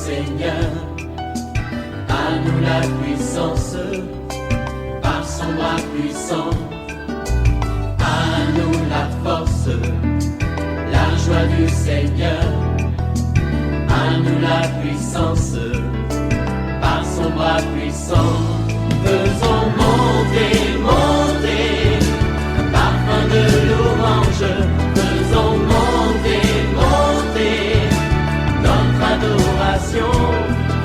Seigneur. À nous la puissance, par son bras puissant. À nous la force, la joie du Seigneur. À nous la puissance, par son bras puissant. Faisons monter, monter, parfum de louange. Faisons monter, monter, notre adoration.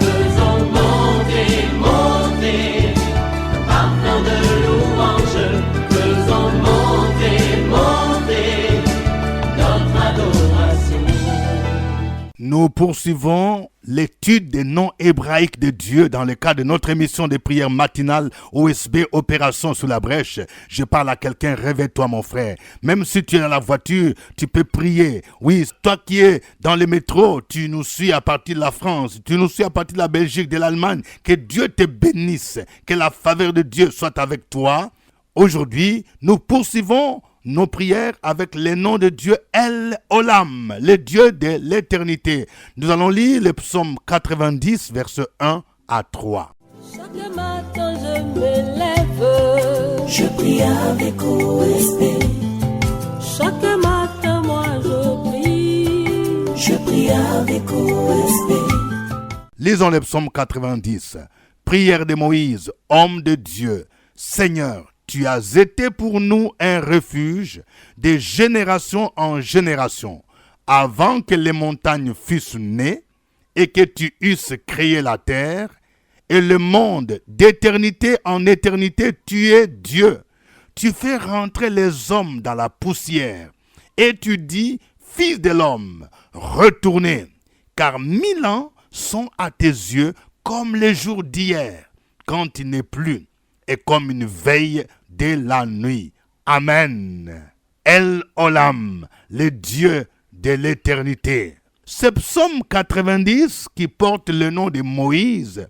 Faisons monter, monter, parfum de louange. Faisons monter, monter, notre adoration. Nous poursuivons l'étude des noms hébraïques de Dieu dans le cadre de notre émission de prière matinale OSB Opération sous la brèche. Je parle à quelqu'un, réveille-toi mon frère. Même si tu es dans la voiture, tu peux prier. Oui, toi qui es dans le métro, tu nous suis à partir de la France, tu nous suis à partir de la Belgique, de l'Allemagne. Que Dieu te bénisse, que la faveur de Dieu soit avec toi. Aujourd'hui, nous poursuivons nos prières avec les noms de Dieu El Olam, le Dieu de l'éternité. Nous allons lire le psaume 90, versets 1 à 3. Chaque matin je me lève, je prie avec OSB. Chaque matin moi je prie avec OSB. Lisons le psaume 90. Prière de Moïse, homme de Dieu. Seigneur, tu as été pour nous un refuge de génération en génération, avant que les montagnes fussent nées et que tu eusses créé la terre et le monde. D'éternité en éternité, tu es Dieu. Tu fais rentrer les hommes dans la poussière et tu dis, fils de l'homme, retournez, car 1000 ans sont à tes yeux comme les jours d'hier, quand il n'est plus, et comme une veille de la nuit. Amen. El Olam, le Dieu de l'éternité. Ce psaume 90 qui porte le nom de Moïse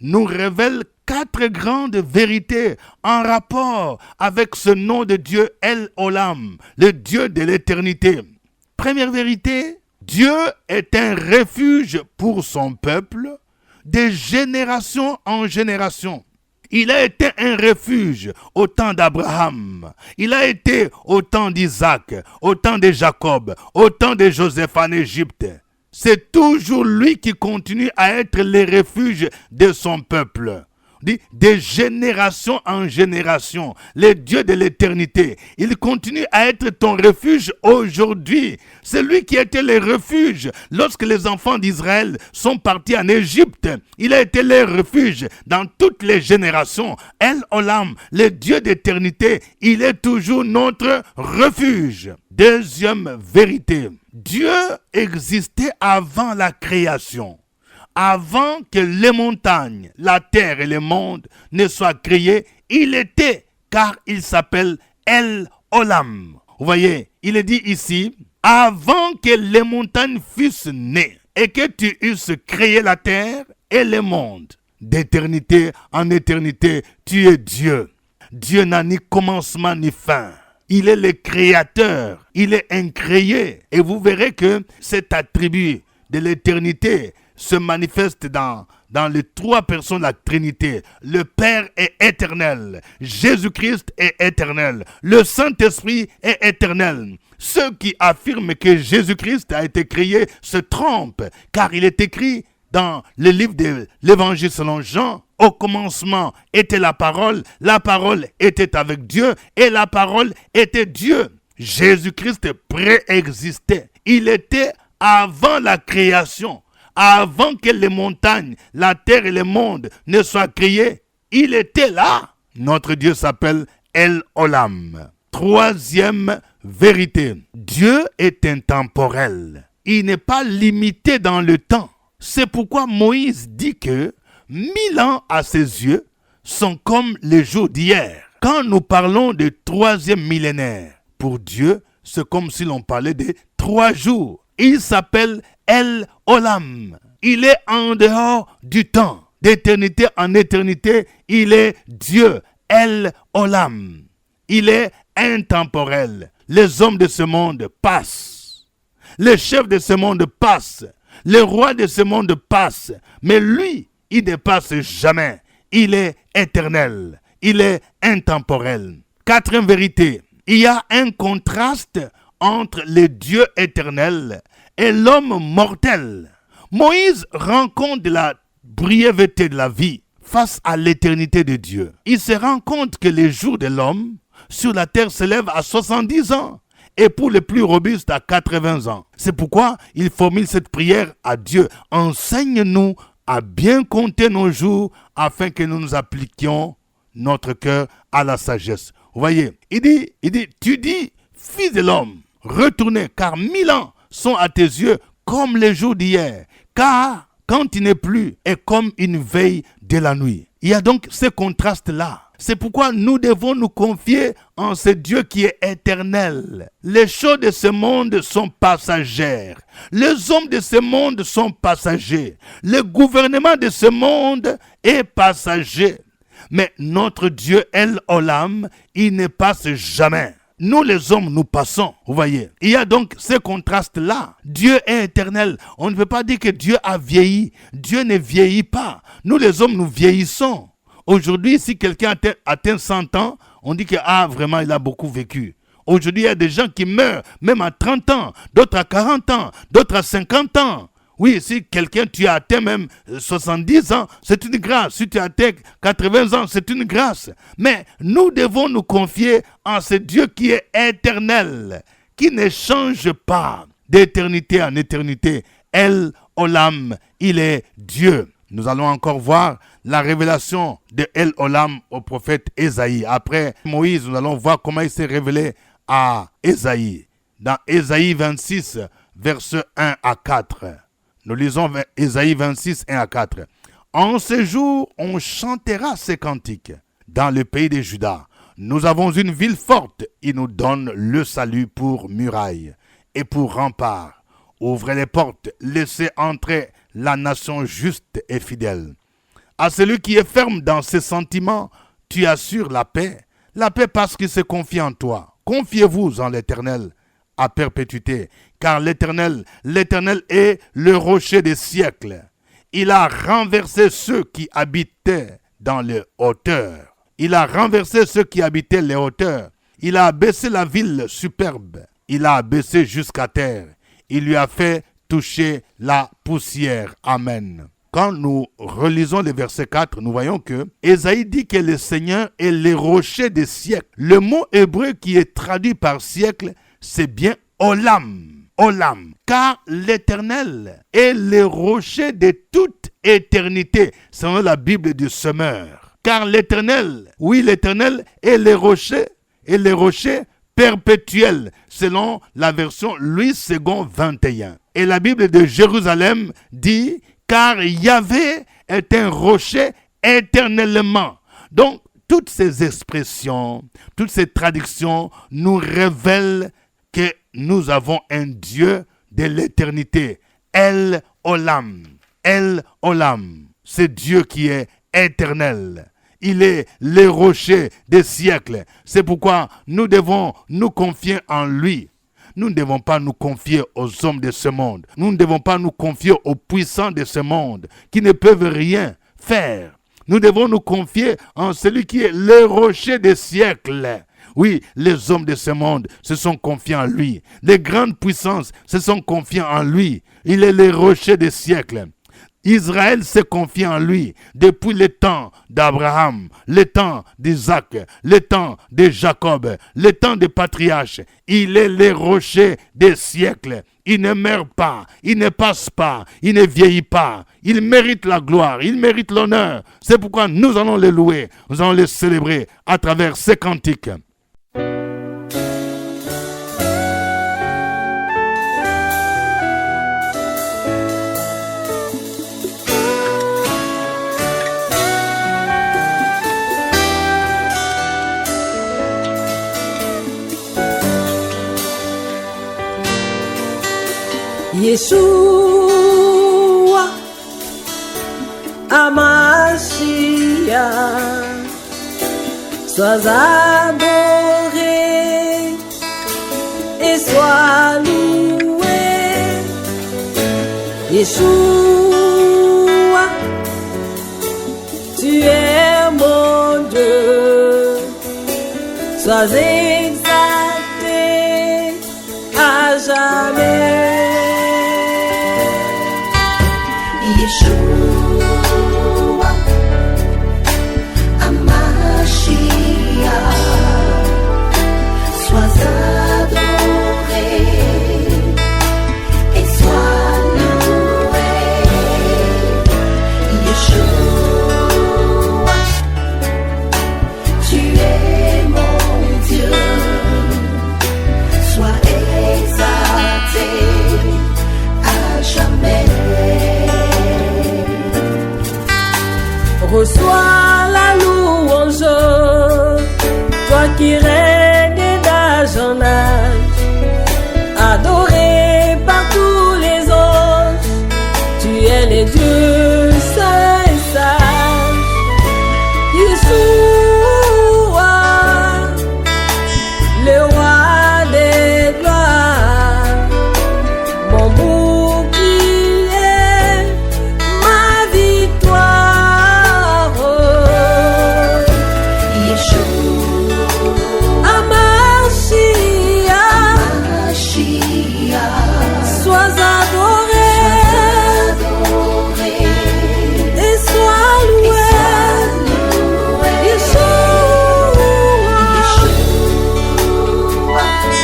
nous révèle 4 grandes vérités en rapport avec ce nom de Dieu El Olam, le Dieu de l'éternité. Première vérité, Dieu est un refuge pour son peuple de génération en génération. Il a été un refuge au temps d'Abraham. Il a été au temps d'Isaac, au temps de Jacob, au temps de Joseph en Égypte. C'est toujours lui qui continue à être le refuge de son peuple. De génération en génération, le Dieu de l'éternité, il continue à être ton refuge aujourd'hui. C'est lui qui était le refuge lorsque les enfants d'Israël sont partis en Égypte. Il a été leur refuge dans toutes les générations. El Olam, le Dieu d'éternité, il est toujours notre refuge. Deuxième vérité, Dieu existait avant la création. Avant que les montagnes, la terre et le monde ne soient créés, il était, car il s'appelle El Olam. Vous voyez, il est dit ici, avant que les montagnes fussent nées et que tu eusses créé la terre et le monde. D'éternité en éternité, tu es Dieu. Dieu n'a ni commencement ni fin. Il est le créateur, il est incréé. Et vous verrez que cet attribut de l'éternité se manifeste dans les 3 personnes de la Trinité. Le Père est éternel, Jésus-Christ est éternel, le Saint-Esprit est éternel. Ceux qui affirment que Jésus-Christ a été créé se trompent, car il est écrit dans le livre de l'Évangile selon Jean, au commencement était la parole était avec Dieu et la parole était Dieu. Jésus-Christ préexistait, il était avant la création. Avant que les montagnes, la terre et le monde ne soient créés, il était là. Notre Dieu s'appelle El Olam. Troisième vérité, Dieu est intemporel. Il n'est pas limité dans le temps. C'est pourquoi Moïse dit que 1000 ans à ses yeux sont comme les jours d'hier. Quand nous parlons de 3e millénaire, pour Dieu, c'est comme si l'on parlait de 3 jours. Il s'appelle El Olam. Il est en dehors du temps. D'éternité en éternité, il est Dieu. El Olam. Il est intemporel. Les hommes de ce monde passent. Les chefs de ce monde passent. Les rois de ce monde passent, mais lui, il ne passe jamais. Il est éternel, il est intemporel. Quatrième vérité, il y a un contraste entre le Dieu éternel et l'homme mortel. Moïse rend compte de la brièveté de la vie face à l'éternité de Dieu. Il se rend compte que les jours de l'homme sur la terre s'élèvent à 70 ans et pour les plus robustes à 80 ans. C'est pourquoi il formule cette prière à Dieu. Enseigne-nous à bien compter nos jours afin que nous nous appliquions notre cœur à la sagesse. Vous voyez, il dit, tu dis, fils de l'homme, retournez, car 1000 ans sont à tes yeux comme les jours d'hier, car quand il n'est plus, est comme une veille de la nuit. Il y a donc ce contraste-là. C'est pourquoi nous devons nous confier en ce Dieu qui est éternel. Les choses de ce monde sont passagères. Les hommes de ce monde sont passagers. Le gouvernement de ce monde est passager. Mais notre Dieu, El Olam, il ne passe jamais. Nous les hommes, nous passons, vous voyez. Il y a donc ce contraste-là. Dieu est éternel. On ne peut pas dire que Dieu a vieilli. Dieu ne vieillit pas. Nous les hommes, nous vieillissons. Aujourd'hui, si quelqu'un atteint 100 ans, on dit que vraiment, il a beaucoup vécu. Aujourd'hui, il y a des gens qui meurent, même à 30 ans, d'autres à 40 ans, d'autres à 50 ans. Oui, si quelqu'un, tu as atteint même 70 ans, c'est une grâce. Si tu as atteint 80 ans, c'est une grâce. Mais nous devons nous confier en ce Dieu qui est éternel, qui ne change pas d'éternité en éternité. El Olam, il est Dieu. Nous allons encore voir la révélation de El Olam au prophète Ésaïe. Après Moïse, nous allons voir comment il s'est révélé à Ésaïe. Dans Ésaïe 26, versets 1 à 4. Nous lisons Ésaïe 26, 1 à 4. En ce jour, on chantera ces cantiques. Dans le pays de Juda, nous avons une ville forte. Il nous donne le salut pour muraille et pour rempart. Ouvrez les portes, laissez entrer la nation juste et fidèle. À celui qui est ferme dans ses sentiments, tu assures la paix parce qu'il se confie en toi. Confiez-vous en l'Éternel à perpétuité, car l'Éternel est le rocher des siècles. Il a renversé ceux qui habitaient dans les hauteurs. Il a renversé ceux qui habitaient les hauteurs. Il a abaissé la ville superbe. Il a abaissé jusqu'à terre. Il lui a fait toucher la poussière. Amen. Quand nous relisons le verset 4, nous voyons que Ésaïe dit que le Seigneur est le rocher des siècles. Le mot hébreu qui est traduit par siècle, c'est bien Olam. Olam. Car l'Éternel est le rocher de toute éternité, selon la Bible du Semeur. Car l'Éternel, oui, l'Éternel est le rocher perpétuel, selon la version Louis II 21. Et la Bible de Jérusalem dit, car Yahvé est un rocher éternellement. Donc, toutes ces expressions, toutes ces traductions nous révèlent que nous avons un Dieu de l'éternité. El Olam. El Olam. C'est Dieu qui est éternel. Il est le rocher des siècles. C'est pourquoi nous devons nous confier en lui. Nous ne devons pas nous confier aux hommes de ce monde. Nous ne devons pas nous confier aux puissants de ce monde qui ne peuvent rien faire. Nous devons nous confier en celui qui est le rocher des siècles. Oui, les hommes de ce monde se sont confiés en lui. Les grandes puissances se sont confiées en lui. Il est le rocher des siècles. Israël s'est confié en lui depuis le temps d'Abraham, le temps d'Isaac, le temps de Jacob, le temps des patriarches. Il est le rocher des siècles. Il ne meurt pas, il ne passe pas, il ne vieillit pas. Il mérite la gloire, il mérite l'honneur. C'est pourquoi nous allons le louer, nous allons le célébrer à travers ces cantiques. Yeshua Amashia, sois adoré et sois loué. Yeshua, tu es mon Dieu, sois exalté à jamais. Yeshua, Hamashiach, sois adoré et sois loué. Yeshua, tu es mon Dieu, sois exalté à jamais. Reçois la louange, toi qui règnes d'âge en âge, adoré par tous les anges, tu es le Dieu saint et sage. Yeshua, le roi des gloires, mon bouclier, ma victoire. Sois adoré et sois loué. Yeshua,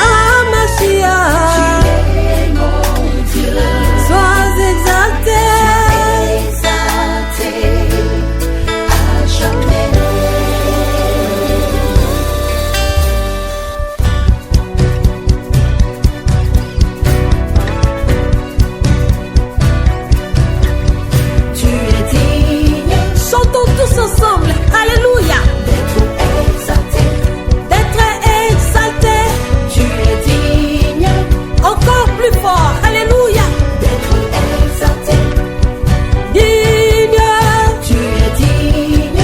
Hamashiach, sois exalté à jamais. Chantons tous ensemble, alléluia, D'être exalté, d'être exalté, tu es digne, encore plus fort, alléluia, d'être exalté, digne, tu es digne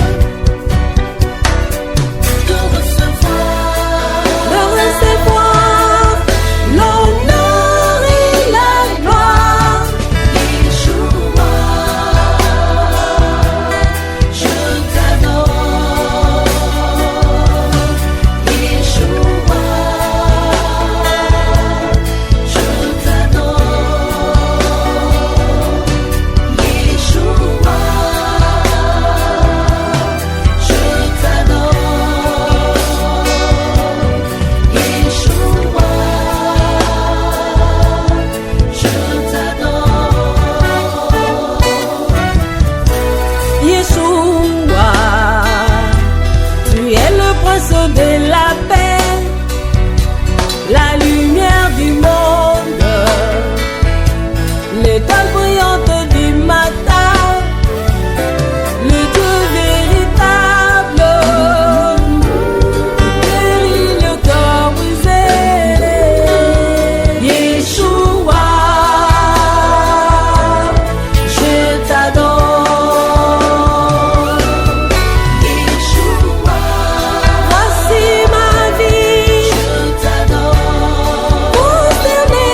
de recevoir l'honneur et la gloire. Yeshua, je t'adore. Yeshua, je t'adore. Yeshua, je t'adore. Yeshua, tu es le prince de la paix, la lumière du monde, l'étoile brillante du matin, le Dieu véritable, guéris le cœur brisé. Yeshua, je t'adore. Yeshua, Voici ma vie, je t'adore. consterné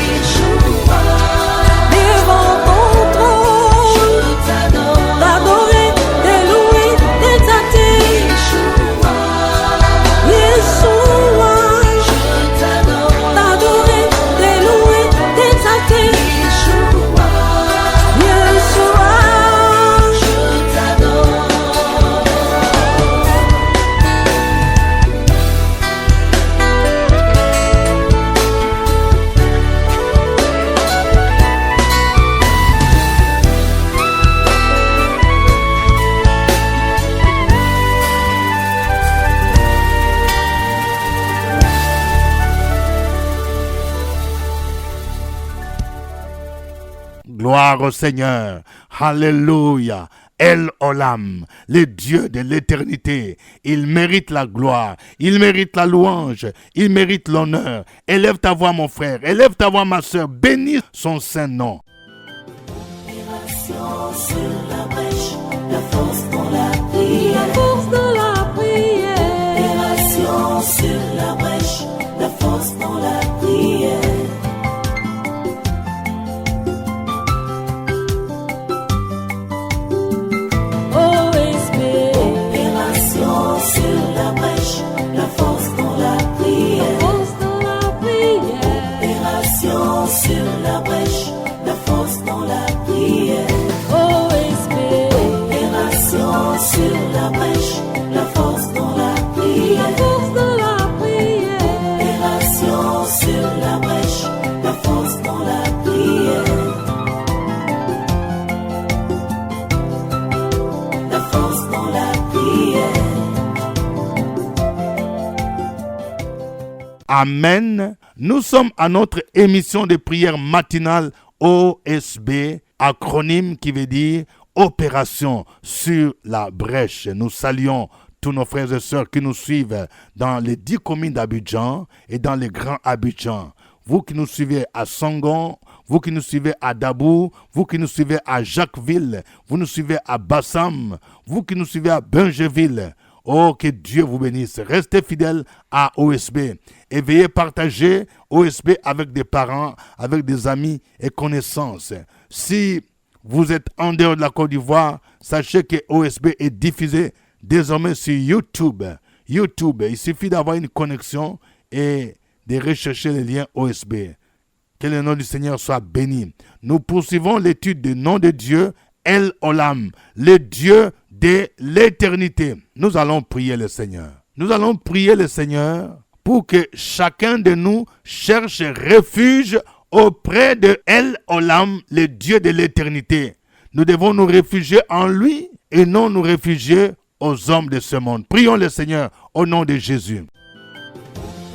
Yeshua, devant ton trône, je t'adore. d'adorer, de louer, d'exalter. Yeshua, Yeshua, je t'adore. d'adorer, de louer, d'exalter. Yeshua, Yeshua, je t'adore. Gloire au Seigneur. Alléluia. El Olam, le Dieu de l'éternité. Il mérite la gloire, il mérite la louange, il mérite l'honneur. Élève ta voix, mon frère, élève ta voix, ma soeur. Bénis son saint nom. Opération sur la brèche, la force dans la prière. force de la prière. Opération sur la brèche, la force dans la prière. Amen. Nous sommes à notre émission de prière matinale OSB, acronyme qui veut dire Opération sur la brèche. Nous saluons tous nos frères et sœurs qui nous suivent dans les 10 communes d'Abidjan et dans les grands Abidjan. Vous qui nous suivez à Sangon, vous qui nous suivez à Dabou, vous qui nous suivez à Jacquesville, vous nous suivez à Bassam, vous qui nous suivez à Bungeville. Oh, que Dieu vous bénisse. Restez fidèles à OSB et veuillez partager OSB avec des parents, avec des amis et connaissances. Si vous êtes en dehors de la Côte d'Ivoire, sachez que OSB est diffusé désormais sur YouTube. Il suffit d'avoir une connexion et de rechercher les liens OSB. Que le nom du Seigneur soit béni. Nous poursuivons l'étude du nom de Dieu, El Olam, le Dieu de l'éternité. Nous allons prier le Seigneur. Nous allons prier le Seigneur pour que chacun de nous cherche refuge auprès de El Olam, le Dieu de l'éternité. Nous devons nous réfugier en lui et non nous réfugier aux hommes de ce monde. Prions le Seigneur au nom de Jésus.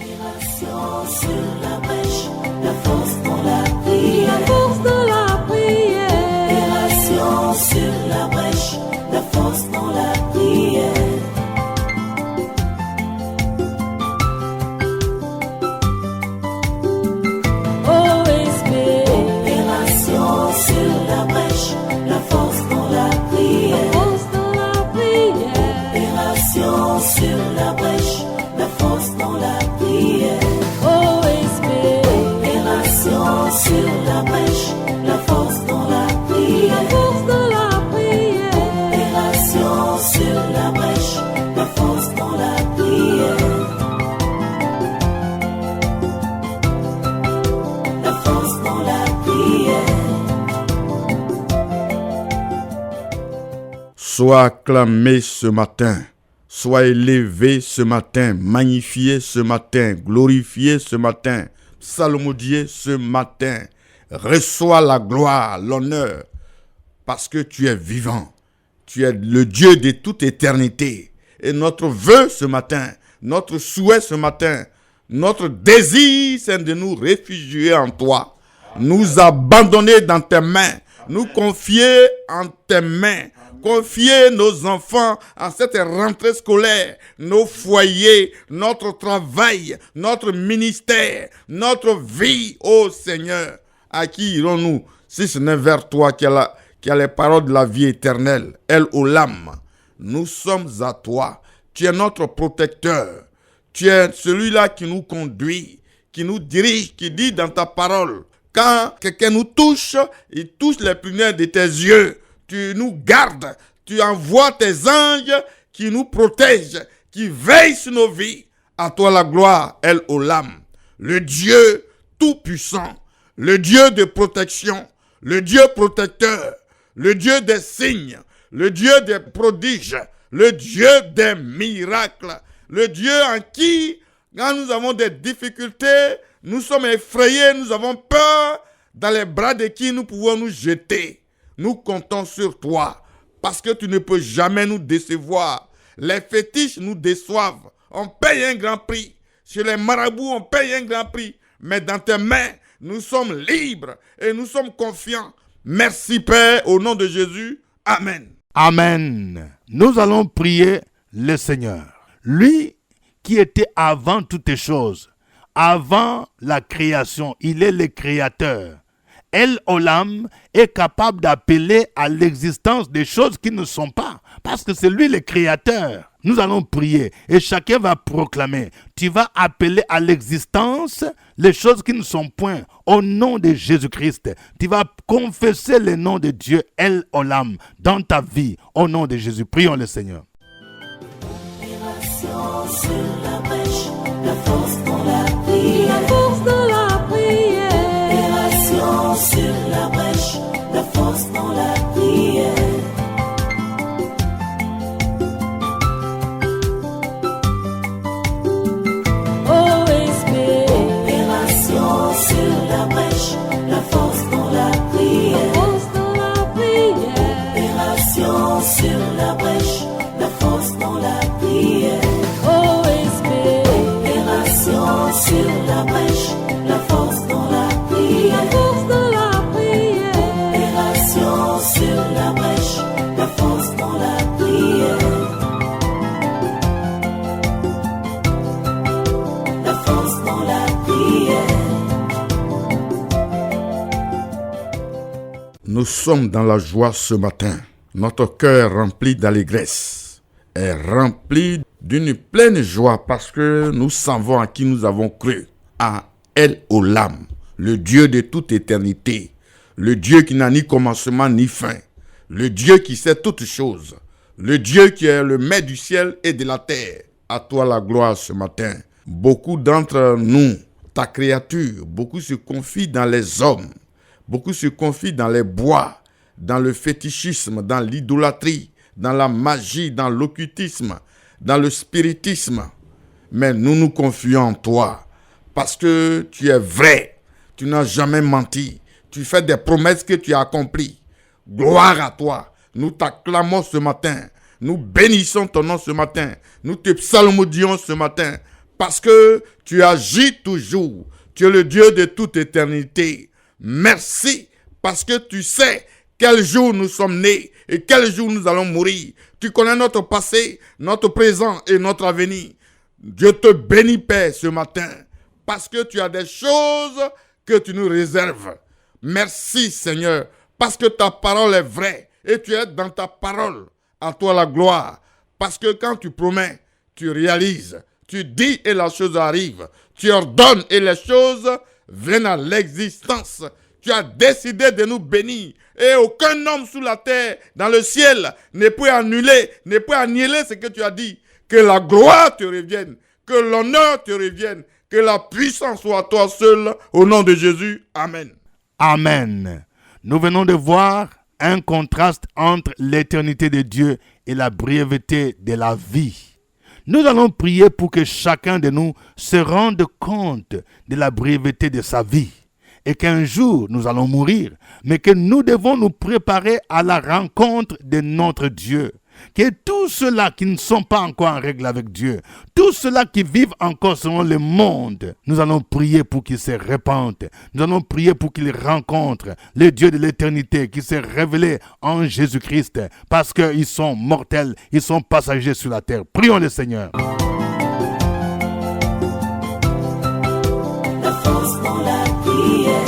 Opération sur la brèche, la force dans la prière. La force dans la prière. Opération sur la brèche, la force dans la prière. OSB. Opération sur la brèche, la force dans la prière. Force dans la prière. Opération sur la brèche, la force dans la prière. OSB. Opération sur la brèche, la force dans la prière. La force dans la prière. Opération sur la brèche, la force dans la prière. La force dans la prière. Sois acclamé ce matin, sois élevé ce matin, magnifié ce matin, glorifié ce matin, psalmodié ce matin. Reçois la gloire, l'honneur, parce que tu es vivant. Tu es le Dieu de toute éternité. Et notre vœu ce matin, notre souhait ce matin, notre désir, c'est de nous réfugier en toi, nous abandonner dans tes mains, nous confier en tes mains, confier nos enfants en cette rentrée scolaire, nos foyers, notre travail, notre ministère, notre vie, ô Seigneur. À qui irons-nous si ce n'est vers toi qui a les paroles de la vie éternelle, El Olam. Nous sommes à toi. Tu es notre protecteur. Tu es celui-là qui nous conduit, qui nous dirige, qui dit dans ta parole, quand quelqu'un nous touche, il touche les punaises de tes yeux. Tu nous gardes, tu envoies tes anges qui nous protègent, qui veillent sur nos vies. À toi la gloire, El Olam, le Dieu tout-puissant, le Dieu de protection, le Dieu protecteur, le Dieu des signes, le Dieu des prodiges, le Dieu des miracles, le Dieu en qui, quand nous avons des difficultés, nous sommes effrayés, nous avons peur, dans les bras de qui nous pouvons nous jeter. Nous comptons sur toi, parce que tu ne peux jamais nous décevoir. Les fétiches nous déçoivent. On paye un grand prix. Chez les marabouts, on paye un grand prix. Mais dans tes mains, nous sommes libres et nous sommes confiants. Merci Père, au nom de Jésus. Amen. Amen. Nous allons prier le Seigneur. Lui qui était avant toutes choses, avant la création, il est le créateur. El Olam est capable d'appeler à l'existence des choses qui ne sont pas, parce que c'est lui le créateur. Nous allons prier et chacun va proclamer. Tu vas appeler à l'existence les choses qui ne sont point au nom de Jésus-Christ. Tu vas confesser le nom de Dieu El Olam dans ta vie au nom de Jésus. Prions le Seigneur. Opération sur la brèche, la force dans la prière. La force dans la prière. Opération sur la brèche, la force dans la prière. OSB. Opération sur la brèche, la force dans la prière. Force dans la prière. Opération sur la brèche, la force dans la prière. OSB. Opération sur Nous sommes dans la joie ce matin. Notre cœur rempli d'allégresse est rempli d'une pleine joie parce que nous savons à qui nous avons cru, à El Olam, le Dieu de toute éternité, le Dieu qui n'a ni commencement ni fin, le Dieu qui sait toutes choses, le Dieu qui est le maître du ciel et de la terre. À toi la gloire ce matin. Beaucoup d'entre nous, ta créature, beaucoup se confient dans les hommes, beaucoup se confient dans les bois, dans le fétichisme, dans l'idolâtrie, dans la magie, dans l'occultisme, dans le spiritisme. Mais nous nous confions en toi parce que tu es vrai, tu n'as jamais menti, tu fais des promesses que tu as accomplies. Gloire à toi. Nous t'acclamons ce matin. Nous bénissons ton nom ce matin. Nous te psalmodions ce matin parce que tu agis toujours. Tu es le Dieu de toute éternité. Merci parce que tu sais quel jour nous sommes nés et quel jour nous allons mourir. Tu connais notre passé, notre présent et notre avenir. Dieu te bénit, Père, ce matin parce que tu as des choses que tu nous réserves. Merci, Seigneur, parce que ta parole est vraie et tu es dans ta parole. À toi la gloire, parce que quand tu promets, tu réalises. Tu dis et la chose arrive. Tu ordonnes et les choses viennent à l'existence. Tu as décidé de nous bénir. Et aucun homme sous la terre, dans le ciel, ne peut annuler ce que tu as dit. Que la gloire te revienne, que l'honneur te revienne, que la puissance soit à toi seul, au nom de Jésus. Amen. Amen. Nous venons de voir un contraste entre l'éternité de Dieu et la brièveté de la vie. Nous allons prier pour que chacun de nous se rende compte de la brièveté de sa vie et qu'un jour nous allons mourir, mais que nous devons nous préparer à la rencontre de notre Dieu. Que tous ceux-là qui ne sont pas encore en règle avec Dieu, tous ceux-là qui vivent encore selon le monde, nous allons prier pour qu'ils se répandent. Nous allons prier pour qu'ils rencontrent le Dieu de l'éternité qui s'est révélé en Jésus-Christ parce qu'ils sont mortels, ils sont passagers sur la terre. Prions le Seigneur. La force dans la prière.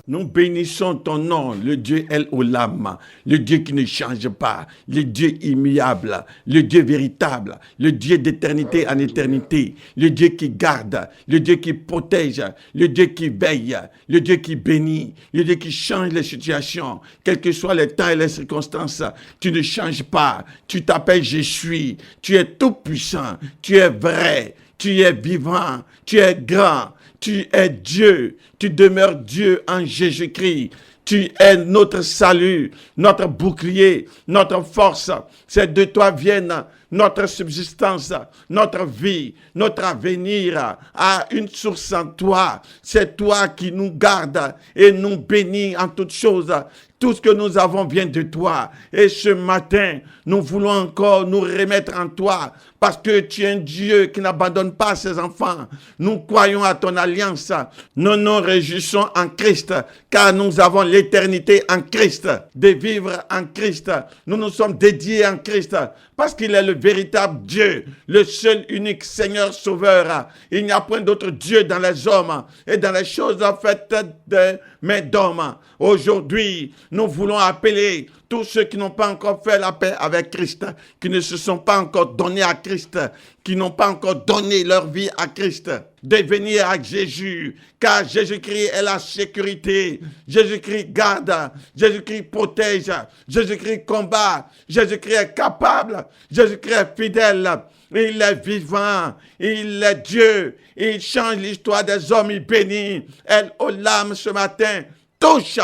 Nous bénissons ton nom, le Dieu El Olam, le Dieu qui ne change pas, le Dieu immuable, le Dieu véritable, le Dieu d'éternité en éternité, le Dieu qui garde, le Dieu qui protège, le Dieu qui veille, le Dieu qui bénit, le Dieu qui change les situations, quels que soient les temps et les circonstances. Tu ne changes pas, tu t'appelles Je suis, tu es tout puissant, tu es vrai, tu es vivant, tu es grand. Tu es Dieu, tu demeures Dieu en Jésus-Christ. Tu es notre salut, notre bouclier, notre force. C'est de toi viennent notre subsistance, notre vie, notre avenir a une source en toi. C'est toi qui nous gardes et nous bénis en toutes choses. Tout ce que nous avons vient de toi. Et ce matin, nous voulons encore nous remettre en toi parce que tu es un Dieu qui n'abandonne pas ses enfants. Nous croyons à ton alliance. Nous nous réjouissons en Christ car nous avons l'éternité en Christ, de vivre en Christ. Nous nous sommes dédiés en Christ parce qu'il est le véritable Dieu, le seul unique Seigneur Sauveur. Il n'y a point d'autre Dieu dans les hommes et dans les choses faites de mains d'hommes. Aujourd'hui, nous voulons appeler tous ceux qui n'ont pas encore fait la paix avec Christ, qui ne se sont pas encore donnés à Christ, qui n'ont pas encore donné leur vie à Christ, de venir à Jésus, car Jésus-Christ est la sécurité, Jésus-Christ garde, Jésus-Christ protège, Jésus-Christ combat, Jésus-Christ est capable, Jésus-Christ est fidèle, il est vivant, il est Dieu, il change l'histoire des hommes, il bénit. El Olam ce matin touche,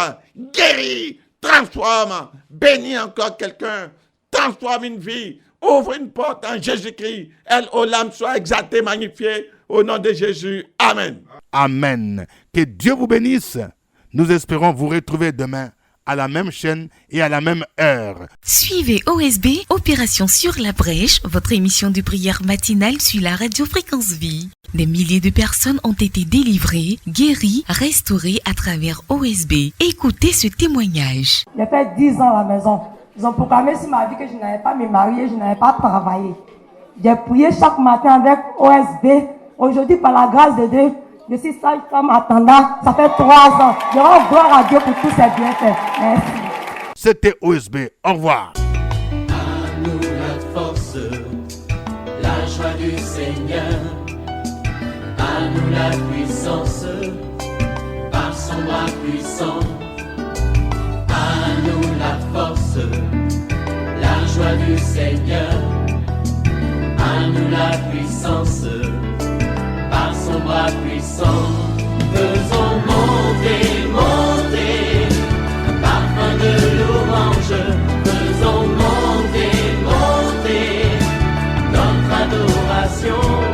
guérit, transforme, bénit encore quelqu'un, transforme une vie, ouvre une porte en Jésus-Christ. El Olam soit exalté, magnifié au nom de Jésus. Amen. Amen. Que Dieu vous bénisse. Nous espérons vous retrouver demain à la même chaîne et à la même heure. Suivez OSB, Opération sur la brèche, votre émission de prière matinale sur la radio Fréquence Vie. Des milliers de personnes ont été délivrées, guéries, restaurées à travers OSB. Écoutez ce témoignage. J'ai fait 10 ans à la maison. Ils ont proclamé sur ma vie que je n'avais pas me marier, je n'avais pas travaillé. J'ai prié chaque matin avec OSB. Aujourd'hui, par la grâce de Dieu, Je suis sage-femme attendant, ça fait 3 ans. Je rends gloire à Dieu pour tous ses bienfaits. Merci. C'était OSB. Au revoir. À nous la force, la joie du Seigneur. À nous la puissance, par son bras puissant. À nous la force, la joie du Seigneur. À nous la puissance, par son bras puissant. Faisons monter, monter, un parfum de louange. Faisons monter, monter, notre adoration.